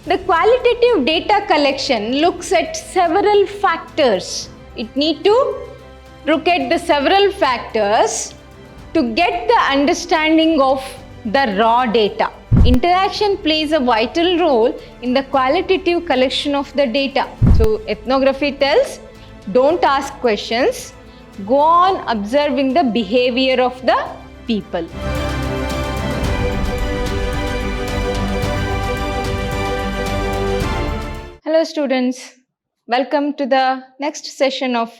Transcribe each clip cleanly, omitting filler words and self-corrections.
The qualitative data collection looks at several factors. It needs to look at the several factors to get the understanding of the raw data. Interaction plays a vital role in the qualitative collection of the data. So ethnography tells, don't ask questions, go on observing the behavior of the people. Hello students, welcome to the next session of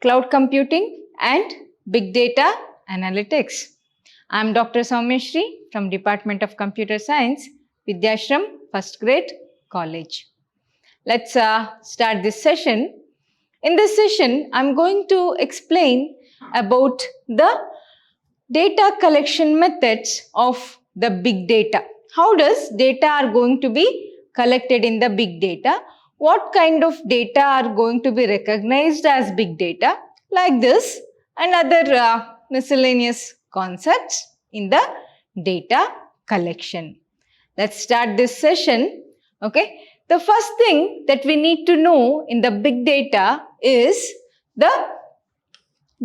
Cloud Computing and Big Data Analytics. I am Dr. Soumyashree from Department of Computer Science, Vidyashram, First Grade College. Let's start this session. In this session, I am going to explain about the data collection methods of the big data. How does data are going to be collected in the big data? What kind of data are going to be recognized as big data? Like this and other miscellaneous concepts in the data collection. Let's start this session. Okay. The first thing that we need to know in the big data is the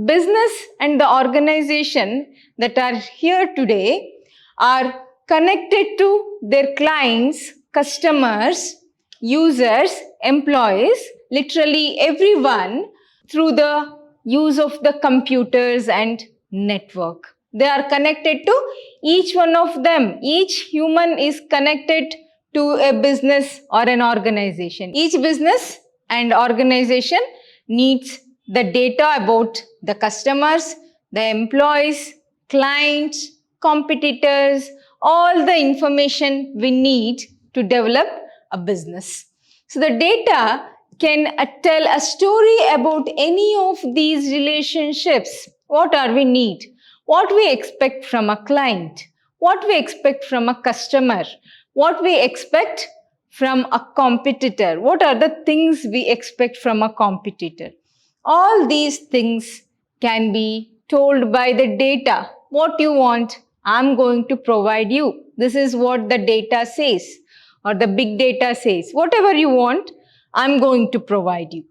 business and the organization that are here today are connected to their clients, customers, users, employees, literally everyone through the use of the computers and network. They are connected to each one of them. Each human is connected to a business or an organization. Each business and organization needs the data about the customers, the employees, clients, competitors, all the information we need to develop a business. So the data can tell a story about any of these relationships. What are we need? What we expect from a client? What we expect from a customer? What we expect from a competitor? What are the things we expect from a competitor? All these things can be told by the data. What you want, I'm going to provide you. This is what the data says or the big data says. Whatever you want, I'm going to provide you.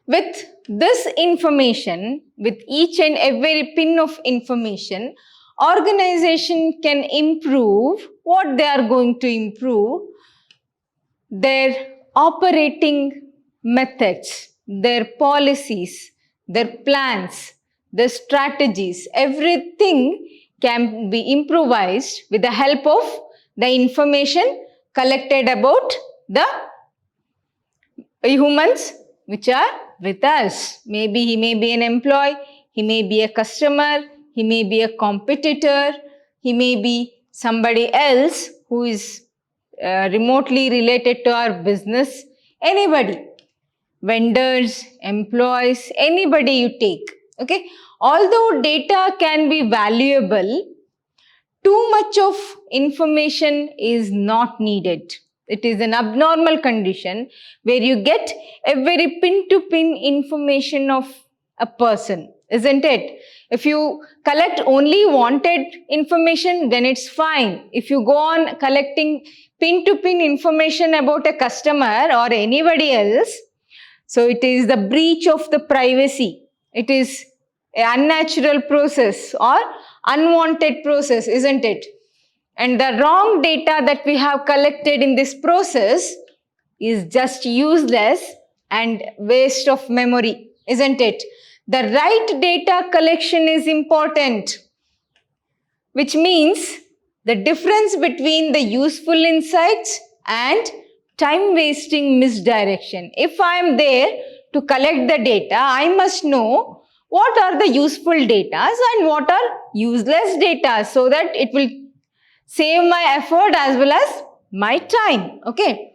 With this information, with each and every pin of information, organization can improve what they are going to improve, their operating methods, their policies, their plans, their strategies. Everything can be improvised with the help of the information collected about the humans which are with us. Maybe he may be an employee, he may be a customer, he may be a competitor, he may be somebody else who is remotely related to our business. Anybody, vendors, employees, anybody you take. Okay. Although data can be valuable, too much of information is not needed. It is an abnormal condition where you get a very pin-to-pin information of a person, isn't it? If you collect only wanted information, then it's fine. If you go on collecting pin-to-pin information about a customer or anybody else, so it is the breach of the privacy. It is an unnatural process or unwanted process, isn't it? And the wrong data that we have collected in this process is just useless and waste of memory, isn't it? The right data collection is important, which means the difference between the useful insights and time-wasting misdirection. If I am there to collect the data, I must know what are the useful data and what are useless data so that it will save my effort as well as my time. Okay.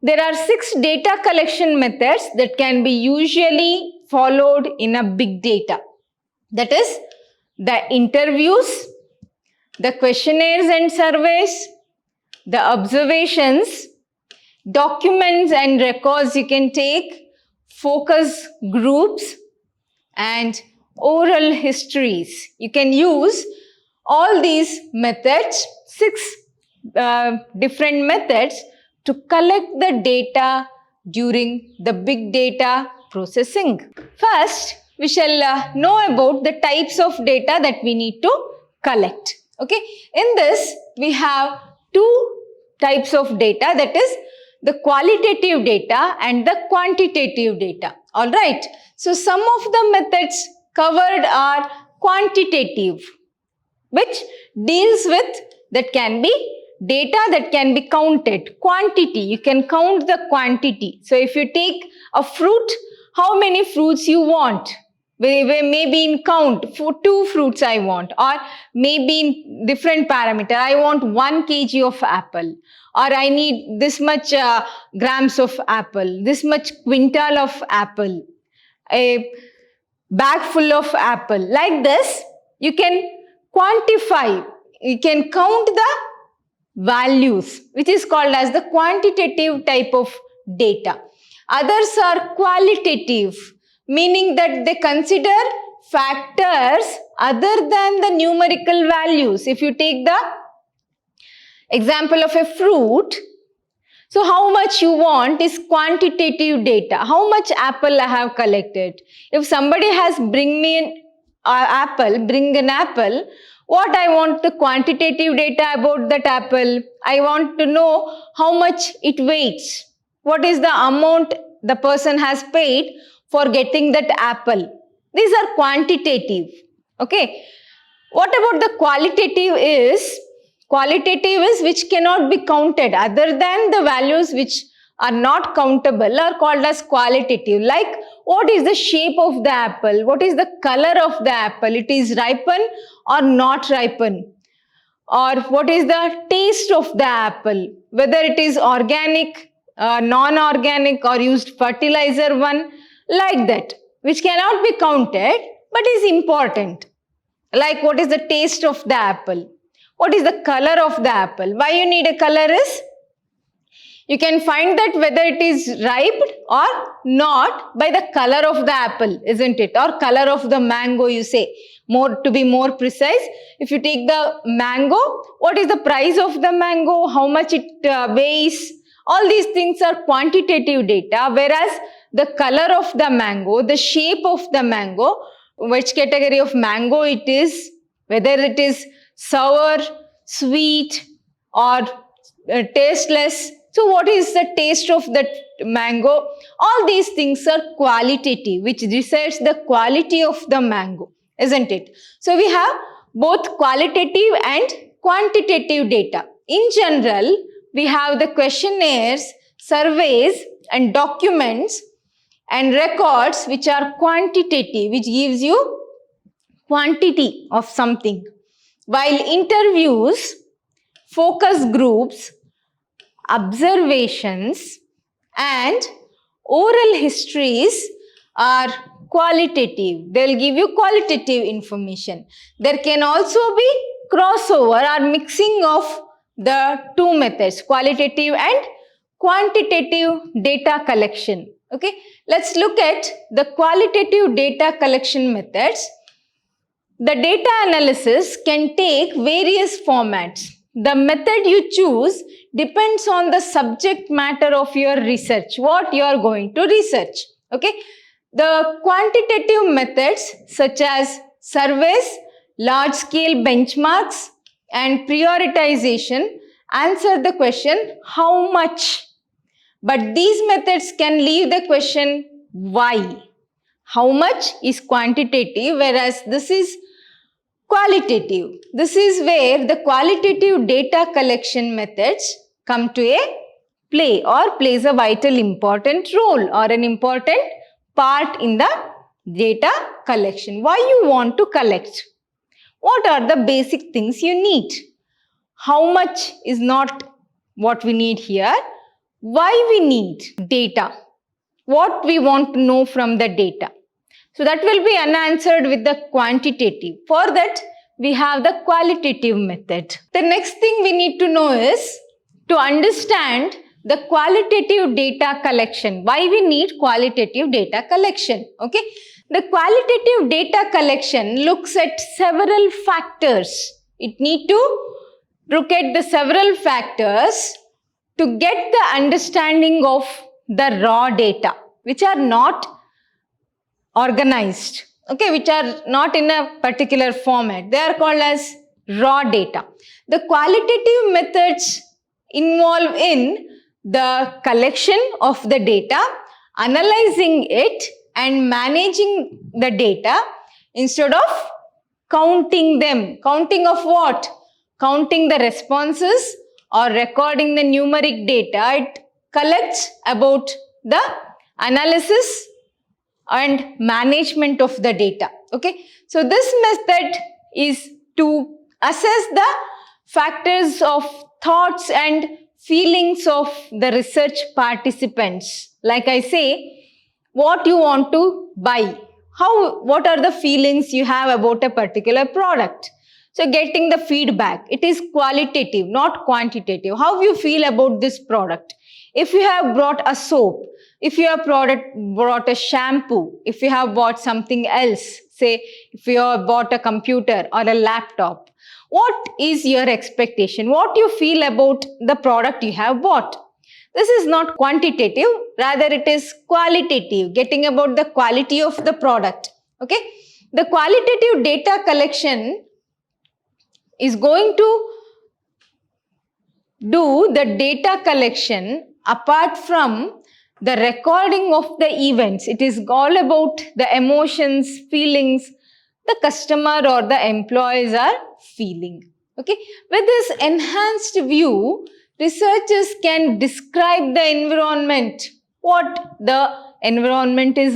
There are 6 data collection methods that can be usually followed in a big data. That is the interviews, the questionnaires and surveys, the observations, documents and records you can take, focus groups, and oral histories. You can use all these methods, 6 different methods to collect the data during the big data processing. First, we shall know about the types of data that we need to collect. Okay, in this we have two types of data, that is the qualitative data and the quantitative data. All right, so some of the methods covered are quantitative, which deals with that can be data that can be counted, quantity. You can count the quantity. So if you take a fruit, how many fruits you want? Maybe in count, for 2 fruits I want, or maybe in different parameter. I want 1 kg of apple, or I need this much grams of apple, this much quintal of apple, a bag full of apple. Like this, you can quantify, you can count the values, which is called as the quantitative type of data. Others are qualitative, meaning that they consider factors other than the numerical values. If you take the example of a fruit, so how much you want is quantitative data. How much apple I have collected. If somebody has bring an apple, what I want the quantitative data about that apple. I want to know how much it weighs. What is the amount the person has paid for getting that apple. These are quantitative. Okay. What about the qualitative is? Qualitative is which cannot be counted. Other than the values which are not countable are called as qualitative. Like what is the shape of the apple? What is the color of the apple? It is ripen or not ripen? Or what is the taste of the apple? Whether it is organic, non-organic or used fertilizer one, like that, which cannot be counted but is important. Like what is the taste of the apple? What is the color of the apple? Why you need a color is, you can find that whether it is ripe or not by the color of the apple, isn't it? Or color of the mango, you say. To be more precise, if you take the mango, what is the price of the mango? How much it weighs? All these things are quantitative data, whereas the color of the mango, the shape of the mango, which category of mango it is, whether it is sour, sweet or tasteless. So what is the taste of that mango? All these things are qualitative, which decides the quality of the mango, isn't it? So we have both qualitative and quantitative data. In general, we have the questionnaires, surveys and documents and records which are quantitative, which gives you quantity of something. While interviews, focus groups, observations and oral histories are qualitative. They will give you qualitative information. There can also be crossover or mixing of the two methods, qualitative and quantitative data collection. Okay, let's look at the qualitative data collection methods. The data analysis can take various formats. The method you choose depends on the subject matter of your research, what you are going to research. Okay, the quantitative methods such as surveys, large-scale benchmarks and prioritization answer the question how much. But these methods can leave the question why. How much is quantitative, whereas this is qualitative. This is where the qualitative data collection methods come to a play or plays a vital important role or an important part in the data collection. Why you want to collect? What are the basic things you need? How much is not what we need here. Why we need data? What we want to know from the data? So that will be unanswered with the quantitative. For that, we have the qualitative method. The next thing we need to know is to understand the qualitative data collection. Why we need qualitative data collection? Okay. The qualitative data collection looks at several factors. It need to look at the several factors to get the understanding of the raw data, which are not organized, okay, which are not in a particular format. They are called as raw data. The qualitative methods involve in the collection of the data, analyzing it and managing the data instead of counting them. Counting of what? Counting the responses or recording the numeric data. It collects about the analysis and management of the data. Okay, so this method is to assess the factors of thoughts and feelings of the research participants. Like I say, what you want to buy, what are the feelings you have about a particular product. So getting the feedback, it is qualitative, not quantitative. How you feel about this product. If you have brought a soap, if you have brought a shampoo, if you have bought something else, say if you have bought a computer or a laptop, what is your expectation? What you feel about the product you have bought? This is not quantitative, rather it is qualitative, getting about the quality of the product. Okay, the qualitative data collection is going to do the data collection apart from the recording of the events. It is all about the emotions, feelings the customer or the employees are feeling. Okay, with this enhanced view, researchers can describe the environment, what the environment is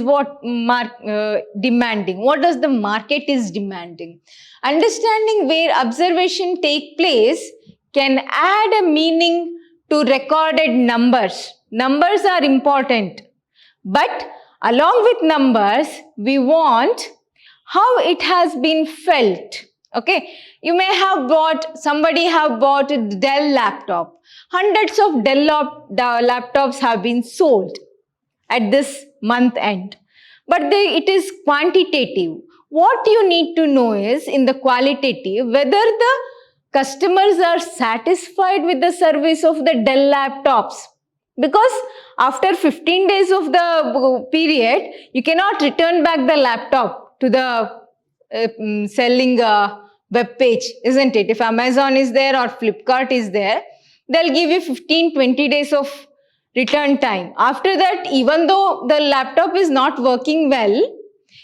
demanding, what does the market is demanding. Understanding where observation take place can add a meaning to recorded numbers. Numbers are important, but along with numbers, we want how it has been felt. Okay, you may have somebody have bought a Dell laptop. Hundreds of Dell laptops have been sold at this month end. But it is quantitative. What you need to know is in the qualitative whether the customers are satisfied with the service of the Dell laptops. Because after 15 days of the period, you cannot return back the laptop to the selling web page, isn't it? If Amazon is there or Flipkart is there, they'll give you 15-20 days of return time. After that, even though the laptop is not working well,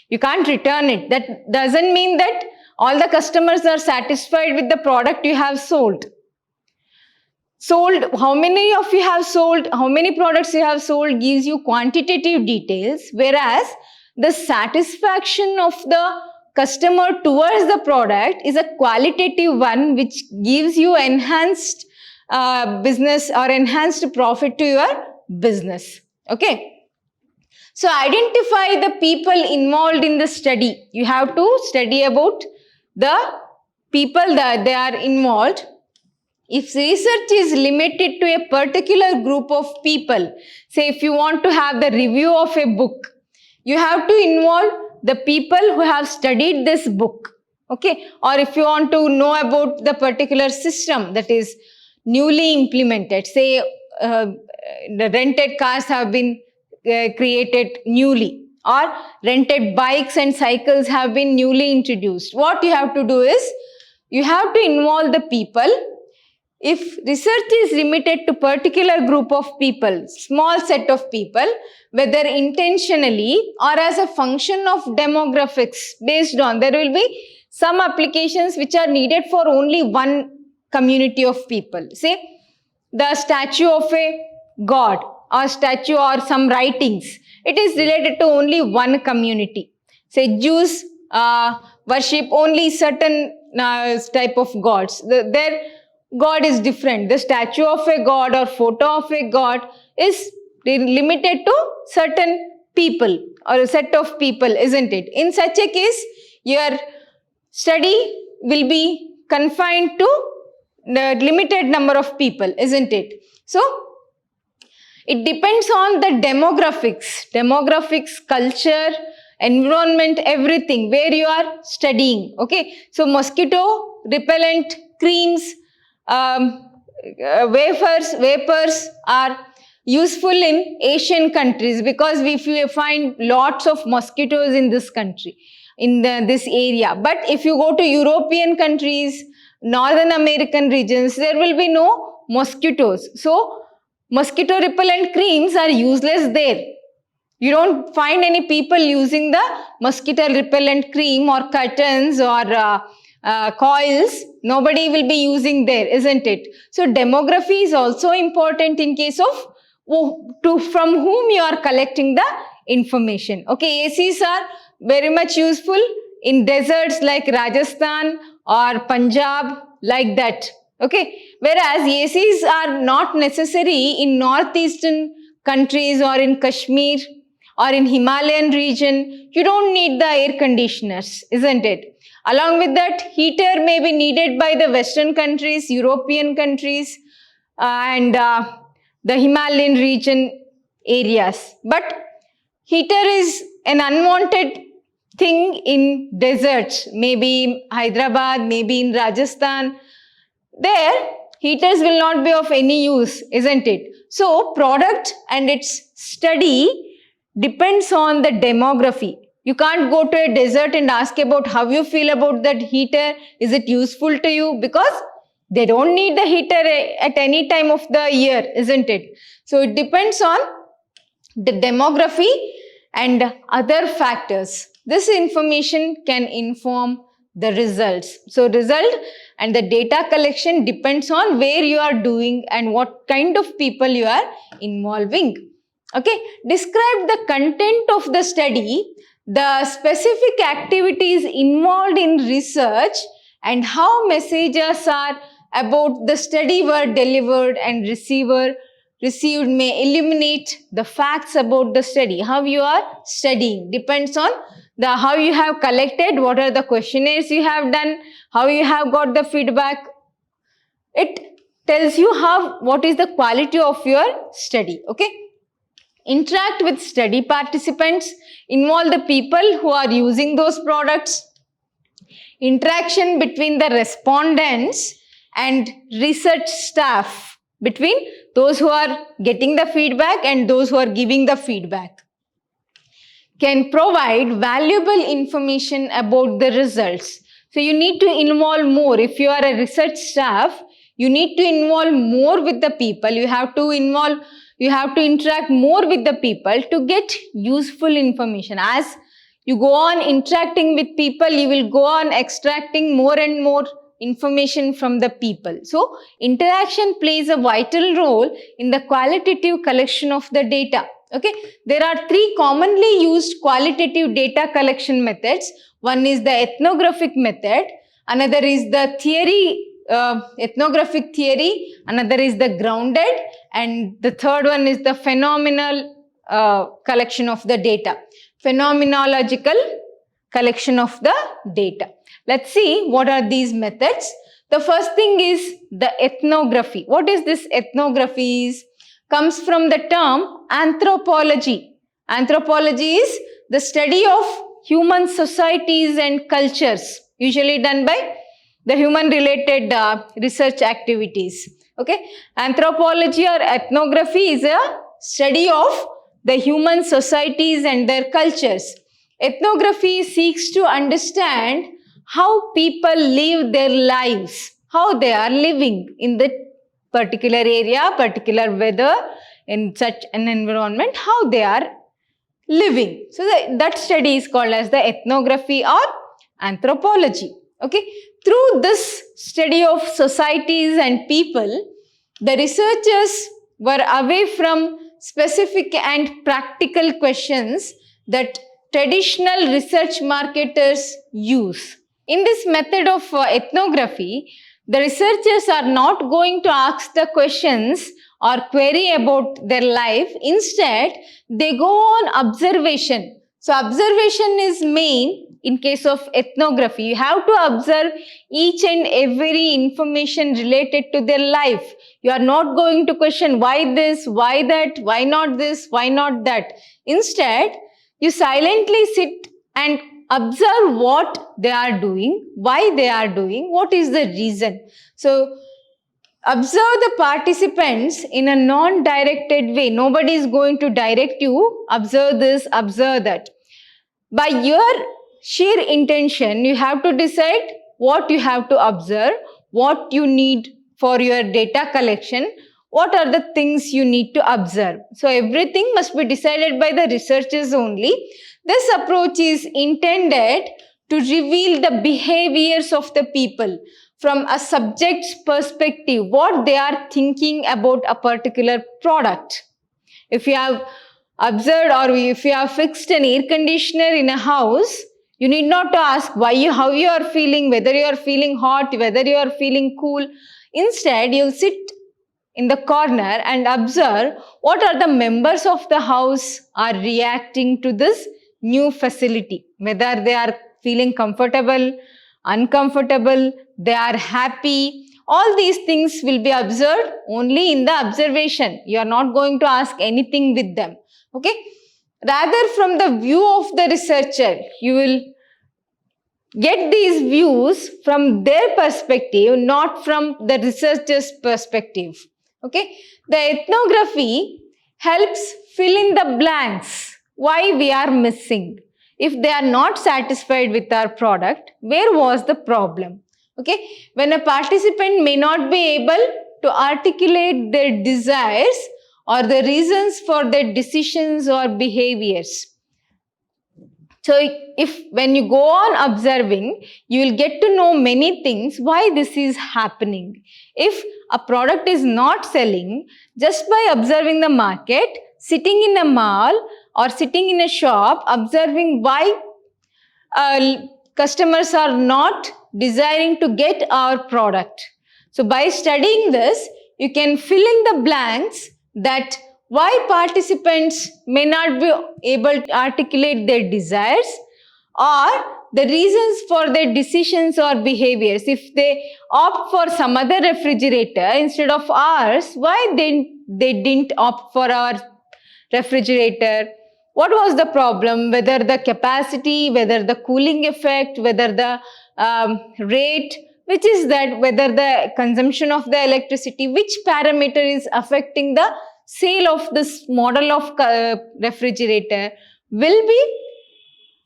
you can't return it. That doesn't mean that all the customers are satisfied with the product you have sold. How many of you have sold, how many products you have sold gives you quantitative details, whereas the satisfaction of the customer towards the product is a qualitative one, which gives you enhanced business or enhanced profit to your business. Okay. So identify the people involved in the study. You have to study about the people that they are involved. If research is limited to a particular group of people, say if you want to have the review of a book, you have to involve the people who have studied this book. Okay. Or if you want to know about the particular system that is newly implemented, say the rented cars have been created newly, or rented bikes and cycles have been newly introduced. What you have to do is, you have to involve the people. If research is limited to particular group of people, small set of people, whether intentionally or as a function of demographics based on, there will be some applications which are needed for only one community of people. Say, the statue of a god or statue or some writings, it is related to only one community. Say, Jews worship only certain type of gods. Their God is different. The statue of a god or photo of a god is limited to certain people or a set of people, isn't it? In such a case, your study will be confined to the limited number of people, isn't it? So, it depends on the demographics, culture, environment, everything, where you are studying. Okay, so mosquito repellent creams vapors are useful in Asian countries because we find lots of mosquitoes in this country, in this area. But if you go to European countries, Northern American regions, there will be no mosquitoes. So mosquito repellent creams are useless there. You don't find any people using the mosquito repellent cream or curtains or coils. Nobody will be using there, isn't it? So demography is also important in case of from whom you are collecting the information. Okay, ACs are very much useful in deserts like Rajasthan or Punjab, like that. Okay, whereas ACs are not necessary in northeastern countries or in Kashmir or in Himalayan region. You don't need the air conditioners, isn't it? Along with that, heater may be needed by the Western countries, European countries, and the Himalayan region areas. But heater is an unwanted thing in deserts, maybe in Hyderabad, maybe in Rajasthan. There, heaters will not be of any use, isn't it? So, product and its study depends on the demography. You can't go to a desert and ask about how you feel about that heater. Is it useful to you? Because they don't need the heater at any time of the year, isn't it? So it depends on the demography and other factors. This information can inform the results. So result and the data collection depends on where you are doing and what kind of people you are involving. Okay, describe the content of the study, the specific activities involved in research, and how messages are about the study were delivered and received may illuminate the facts about the study. How you are studying depends on how you have collected, what are the questionnaires you have done, how you have got the feedback. It tells you what is the quality of your study. Okay. Interact with study participants, involve the people who are using those products. Interaction between the respondents and research staff, between those who are getting the feedback and those who are giving the feedback, can provide valuable information about the results. So you need to involve more. If you are a research staff, you need to involve more with the people. You have to interact more with the people to get useful information. As you go on interacting with people, you will go on extracting more and more information from the people. So interaction plays a vital role in the qualitative collection of the data. Okay, there are three commonly used qualitative data collection methods. One is the ethnographic method, another is the ethnographic theory, another is the grounded, and the third one is the phenomenal collection of the data, phenomenological collection of the data. Let's see what are these methods. The first thing is the ethnography. What is this ethnography? Comes from the term anthropology. Anthropology is the study of human societies and cultures, usually done by the human related research activities. Okay, anthropology or ethnography is a study of the human societies and their cultures. Ethnography seeks to understand how people live their lives, how they are living in the particular area, particular weather, in such an environment, how they are living. So that study is called as the ethnography or anthropology. Okay, through this study of societies and people, the researchers were away from specific and practical questions that traditional research marketers use. In this method of ethnography, the researchers are not going to ask the questions or query about their life. Instead, they go on observation. So observation is main in case of ethnography. You have to observe each and every information related to their life. You are not going to question why this, why that, why not this, why not that. Instead, you silently sit and observe what they are doing, why they are doing, what is the reason. So Observe the participants in a non-directed way. Nobody is going to direct you. Observe this, observe that. By your sheer intention, you have to decide what you have to observe, what you need for your data collection, what are the things you need to observe. So everything must be decided by the researchers only. This approach is intended to reveal the behaviors of the people from a subject's perspective, what they are thinking about a particular product. If you have observed or if you have fixed an air conditioner in a house, you need not to ask how you are feeling, whether you are feeling hot, whether you are feeling cool. Instead, you sit in the corner and observe what are the members of the house are reacting to this new facility, whether they are feeling comfortable, uncomfortable, they are happy. All these things will be observed only in the observation. You are not going to ask anything with them. Okay? Rather, from the view of the researcher, you will get these views from their perspective, not from the researcher's perspective. Okay? The ethnography helps fill in the blanks. Why we are missing. If they are not satisfied with our product, where was the problem? Okay? When a participant may not be able to articulate their desires or the reasons for their decisions or behaviors. So when you go on observing, you will get to know many things why this is happening. If a product is not selling, just by observing the market, sitting in a mall or sitting in a shop, observing why customers are not desiring to get our product. So by studying this, you can fill in the blanks that why participants may not be able to articulate their desires or the reasons for their decisions or behaviors. If they opt for some other refrigerator instead of ours, why they didn't opt for our refrigerator? What was the problem? Whether the capacity, whether the cooling effect, whether the rate, which is that, whether the consumption of the electricity, which parameter is affecting the sale of this model of refrigerator will be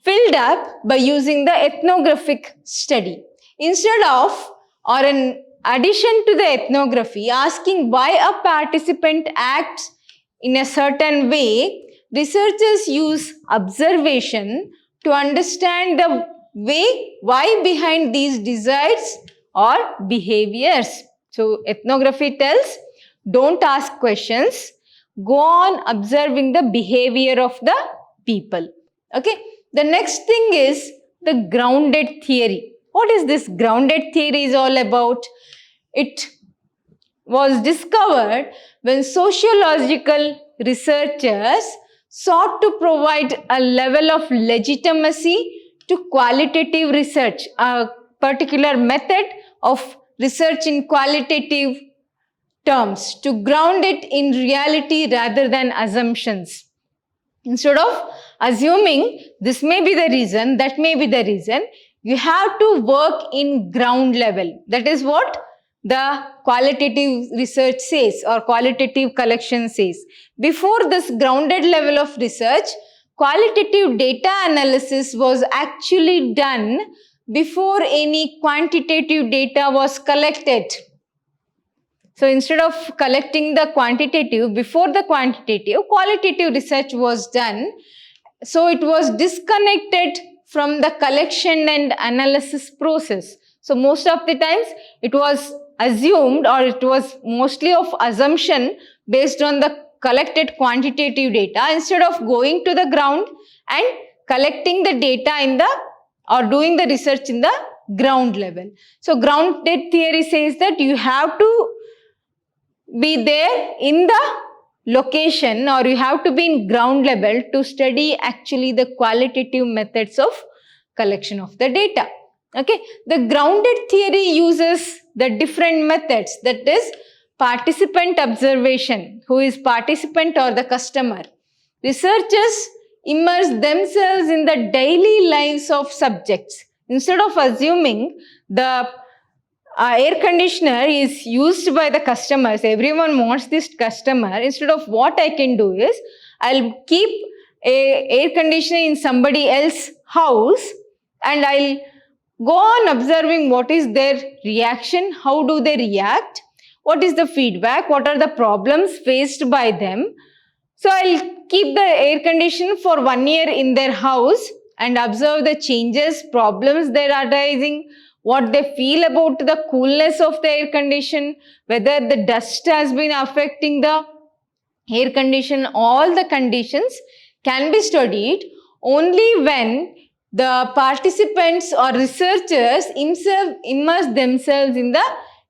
filled up by using the ethnographic study. Instead of or in addition to the ethnography, asking why a participant acts in a certain way, researchers use observation to understand the why behind these desires or behaviors. So ethnography tells, don't ask questions, go on observing the behavior of the people. Okay. The next thing is the grounded theory. What is this grounded theory is all about? It was discovered when sociological researchers sought to provide a level of legitimacy to qualitative research, a particular method of research in qualitative terms, to ground it in reality rather than assumptions. Instead of assuming this may be the reason, that may be the reason, you have to work in ground level. That is what the qualitative research says or qualitative collection says. Before this grounded level of research, qualitative data analysis was actually done before any quantitative data was collected. So instead of collecting the quantitative, before the quantitative, qualitative research was done. So it was disconnected from the collection and analysis process. So most of the times it was assumed, or it was mostly of assumption based on the collected quantitative data, instead of going to the ground and collecting the data or doing the research in the ground level. So grounded theory says that you have to be there in the location, or you have to be in ground level to study actually the qualitative methods of collection of the data. Okay, the grounded theory uses the different methods, that is participant observation. Who is participant or the customer? Researchers immerse themselves in the daily lives of subjects. Instead of assuming the air conditioner is used by the customers, everyone wants this customer, instead of what I can do is, I'll keep a air conditioner in somebody else's house and I'll go on observing what is their reaction, how do they react, what is the feedback, what are the problems faced by them. So I'll keep the air conditioner for 1 year in their house and observe the changes, problems they are arising, what they feel about the coolness of the air condition, whether the dust has been affecting the air condition. All the conditions can be studied only when the participants or researchers immerse themselves in the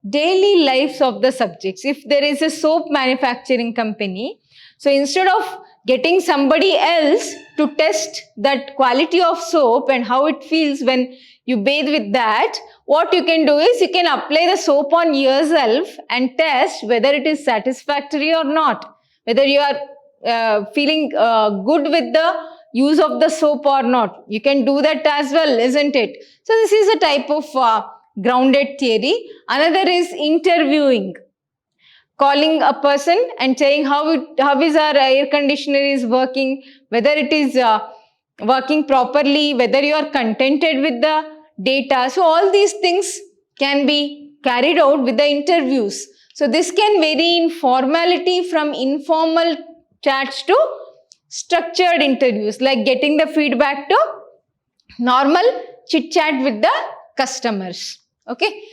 daily lives of the subjects. If there is a soap manufacturing company, so instead of getting somebody else to test that quality of soap and how it feels when you bathe with that, what you can do is you can apply the soap on yourself and test whether it is satisfactory or not, whether you are feeling good with the use of the soap or not. You can do that as well, isn't it? So this is a type of grounded theory. Another is interviewing. Calling a person and saying how is our air conditioner is working, whether it is working properly, whether you are contented with the data. So all these things can be carried out with the interviews. So this can vary in formality from informal chats to structured interviews, like getting the feedback to normal chit chat with the customers. Okay.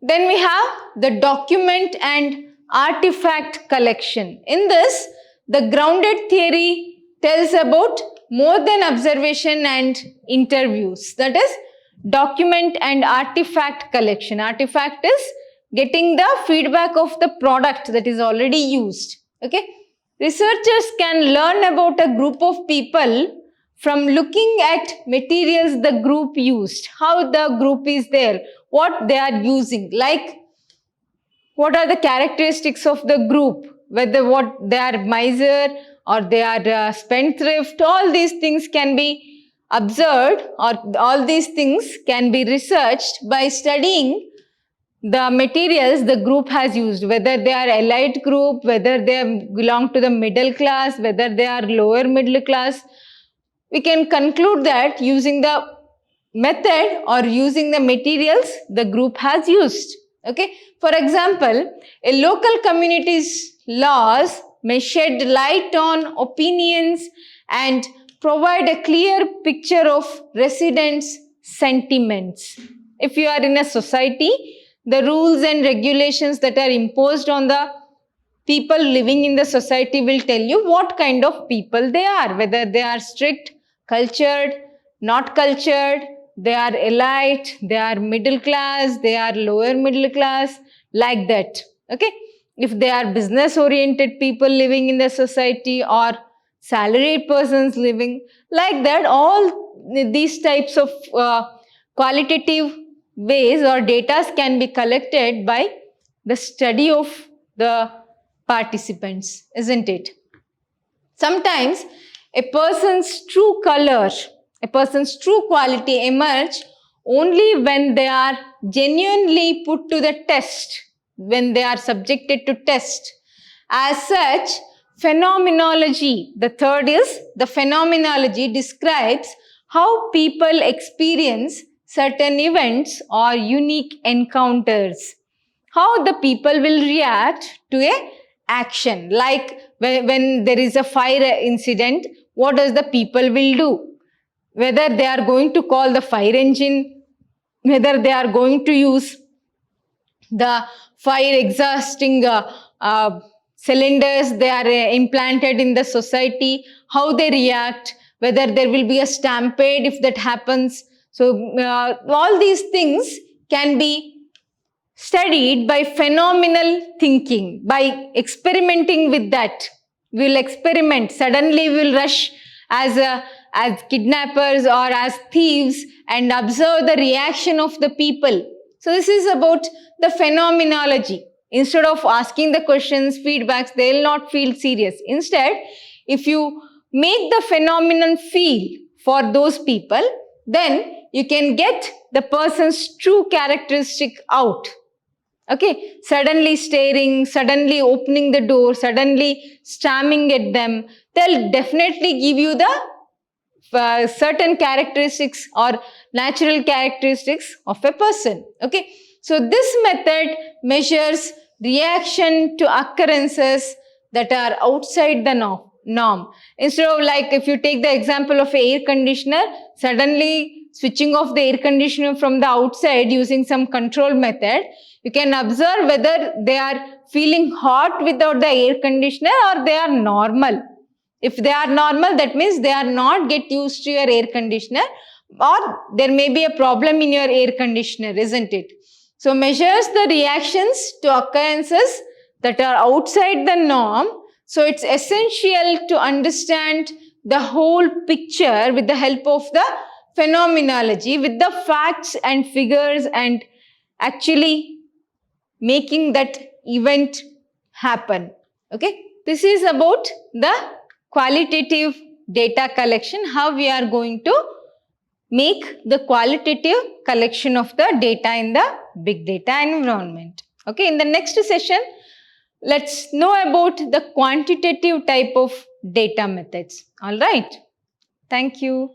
Then we have the document and artifact collection. In this, the grounded theory tells about more than observation and interviews. That is, document and artifact collection. Artifact is getting the feedback of the product that is already used. Okay. Researchers can learn about a group of people from looking at materials the group used, how the group is there, what they are using, like what are the characteristics of the group, whether what they are miser or they are spendthrift. All these things can be observed, or all these things can be researched by studying the materials the group has used, whether they are elite group, whether they belong to the middle class, whether they are lower middle class. We can conclude that using the method or using the materials the group has used. Okay. For example, a local community's laws may shed light on opinions and provide a clear picture of residents' sentiments. If you are in a society, the rules and regulations that are imposed on the people living in the society will tell you what kind of people they are, whether they are strict, cultured, not cultured, they are elite, they are middle class, they are lower middle class, like that. Okay. If they are business oriented people living in the society or salaried persons living, like that, all these types of qualitative ways or data can be collected by the study of the participants, isn't it? Sometimes a person's true color, a person's true quality emerge only when they are genuinely put to the test, when they are subjected to test. As such, phenomenology, the third is the phenomenology, describes how people experience certain events or unique encounters, how the people will react to a action. Like when there is a fire incident, what does the people will do? Whether they are going to call the fire engine, whether they are going to use the fire exhausting cylinders they are implanted in the society, how they react, whether there will be a stampede if that happens. So all these things can be studied by phenomenal thinking, by experimenting with that. We will experiment. Suddenly we will rush as kidnappers or as thieves and observe the reaction of the people. So this is about the phenomenology. Instead of asking the questions, feedbacks, they will not feel serious. Instead, if you make the phenomenon feel for those people, then you can get the person's true characteristic out. Okay, suddenly staring, suddenly opening the door, suddenly staring at them, they'll definitely give you the certain characteristics or natural characteristics of a person. Okay, so this method measures reaction to occurrences that are outside the norm. Instead of, like, if you take the example of air conditioner, suddenly switching off the air conditioner from the outside using some control method, you can observe whether they are feeling hot without the air conditioner or they are normal. If they are normal, that means they are not get used to your air conditioner, or there may be a problem in your air conditioner, isn't it? So measures the reactions to occurrences that are outside the norm. So it's essential to understand the whole picture with the help of the phenomenology, with the facts and figures, and actually making that event happen. Okay, this is about the qualitative data collection, how we are going to make the qualitative collection of the data in the big data environment. Okay, in the next session, let's know about the quantitative type of data methods. All right, thank you.